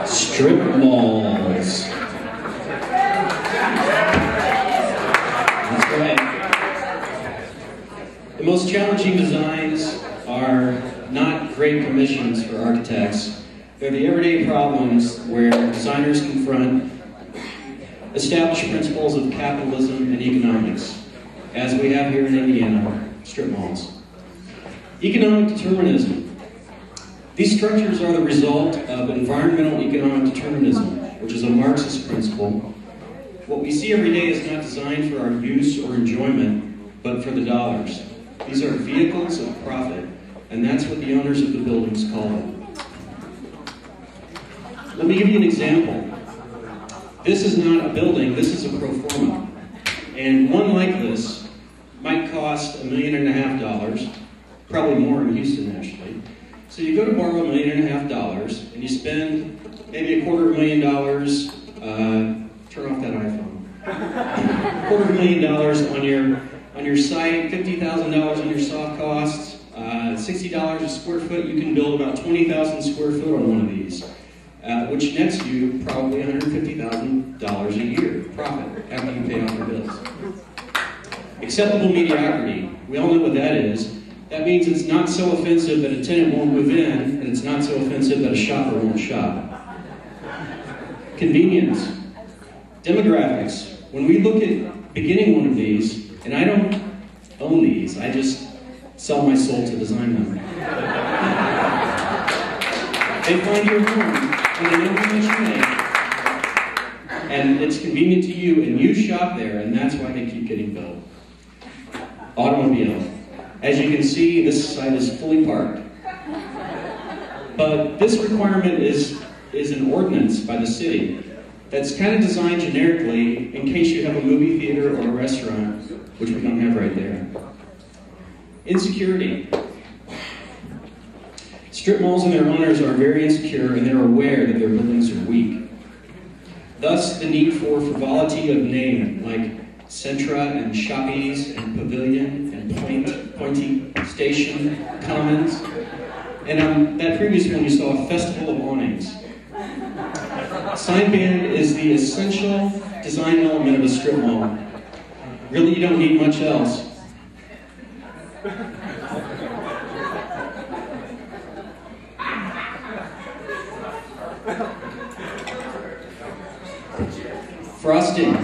Strip malls. That's right. The most challenging designs are not great commissions for architects. They're the everyday problems where designers confront established principles of capitalism and economics, as we have here in Indiana, strip malls. Economic determinism. These structures are the result of environmental economic determinism, which is a Marxist principle. What we see every day is not designed for our use or enjoyment, but for the dollars. These are vehicles of profit, and that's what the owners of the buildings call them. Let me give you an example. This is not a building, this is a pro forma. And one like this might cost $1.5 million, probably more in Houston actually. So you go to borrow $1.5 million and you spend maybe $250,000, turn off that iPhone. $250,000 on your site, $50,000 on your soft costs, $60 a square foot. You can build about 20,000 square foot on one of these, which nets you probably $150,000 a year profit after you pay off your bills. Acceptable mediocrity. We all know what that is. That means it's not so offensive that a tenant won't move in, and it's not so offensive that a shopper won't shop. Convenience. Demographics. When we look at beginning one of these, and I don't own these, I just sell my soul to design them. They find your home, and they know how much you make, and it's convenient to you, and you shop there, and that's why they keep getting built. Automobile. As you can see, this site is fully parked. But this requirement is an ordinance by the city that's kind of designed generically in case you have a movie theater or a restaurant, which we don't have right there. Insecurity. Strip malls and their owners are very insecure, and they're aware that their buildings are weak. Thus, the need for frivolity of name, like Centra and Shoppies and Pavilion and Pointy Station, Commons. And on that previous one, you saw a Festival of Awnings. Sign band is the essential design element of a strip mall. Really, you don't need much else. Frosting.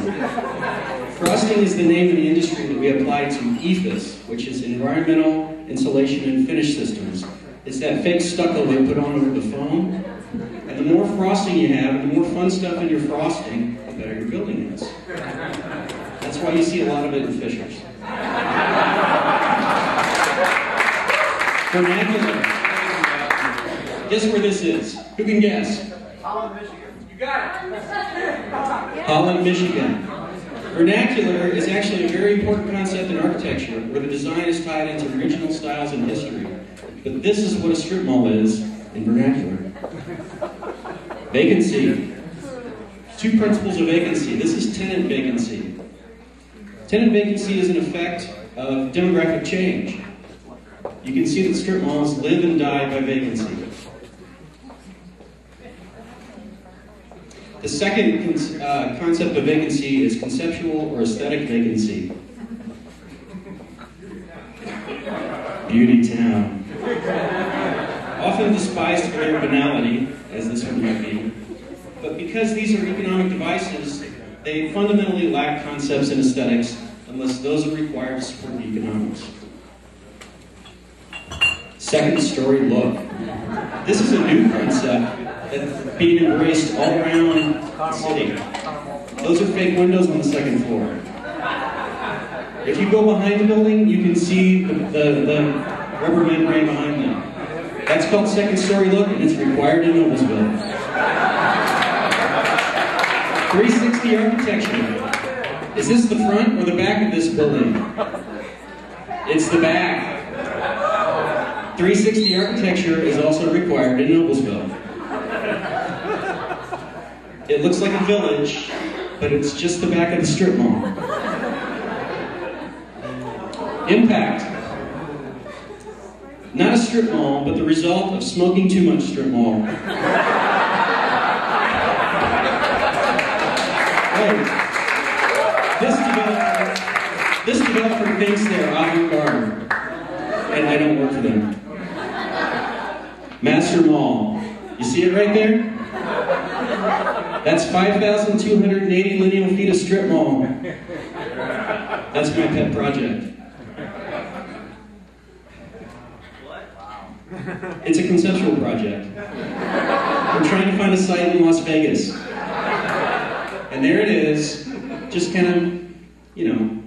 Frosting is the name of the industry that we apply to EFIS, which is Environmental Insulation and Finish Systems. It's that fake stucco they put on over the foam. And the more frosting you have, and the more fun stuff in your frosting, the better your building is. That's why you see a lot of it in Fishers. Vernacular. Guess where this is? Who can guess? Holland, Michigan. You got it. Holland, Michigan. Vernacular is actually a very important concept in architecture, where the design is tied into regional styles and history. But this is what a strip mall is in vernacular. Vacancy. Two principles of vacancy. This is tenant vacancy. Tenant vacancy is an effect of demographic change. You can see that strip malls live and die by vacancy. The second concept of vacancy is conceptual or aesthetic vacancy. Beauty town. Often despised for their banality, as this one might be, but because these are economic devices, they fundamentally lack concepts and aesthetics unless those are required to support the economics. Second story look. This is a new concept that's being embraced all around the city. Those are fake windows on the second floor. If you go behind the building, you can see the rubber membrane behind them. That's called second story look, and it's required in Noblesville. 360 architecture. Is this the front or the back of this building? It's the back. 360 architecture is also required in Noblesville. It looks like a village, but it's just the back of the strip mall. Impact. Not a strip mall, but the result of smoking too much strip mall. Right. This developer thinks they're avant-garde, and I don't work for them. Master Mall. You see it right there? That's 5,280 lineal feet of strip mall. That's my pet project. It's a conceptual project. We're trying to find a site in Las Vegas. And there it is, just kind of, you know,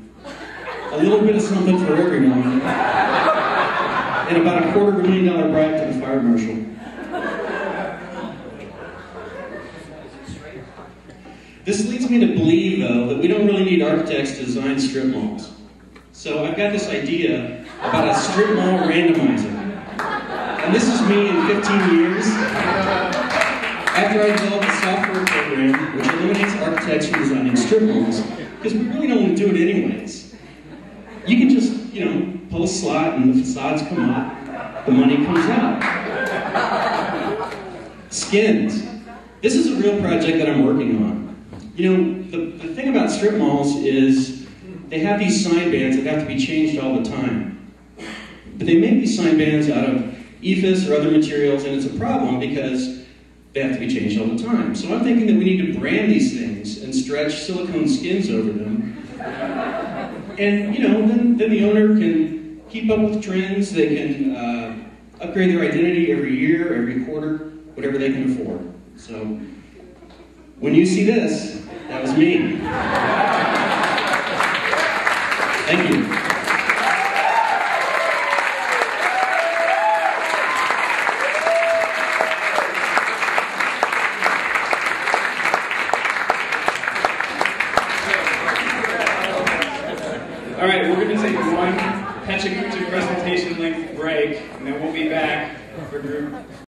a little bit of something for everyone. And about a $250,000 bribe to the fire marshal. This leads me to believe, though, that we don't really need architects to design strip malls. So I've got this idea about a strip mall randomizer. And this is me in 15 years, after I developed a software program which eliminates architects from designing strip malls, because we really don't want to do it anyways. You can just, you know, pull a slot and the facades come up, the money comes out. Skins. This is a real project that I'm working on. You know, the thing about strip malls is they have these sign bands that have to be changed all the time. But they make these sign bands out of EFS or other materials, and it's a problem because they have to be changed all the time. So I'm thinking that we need to brand these things and stretch silicone skins over them. And, you know, then the owner can keep up with trends. They can upgrade their identity every year, every quarter, whatever they can afford. So when you see this, that was me. Thank you. All right, we're going to take one Pecha Kucha presentation length break, and then we'll be back for group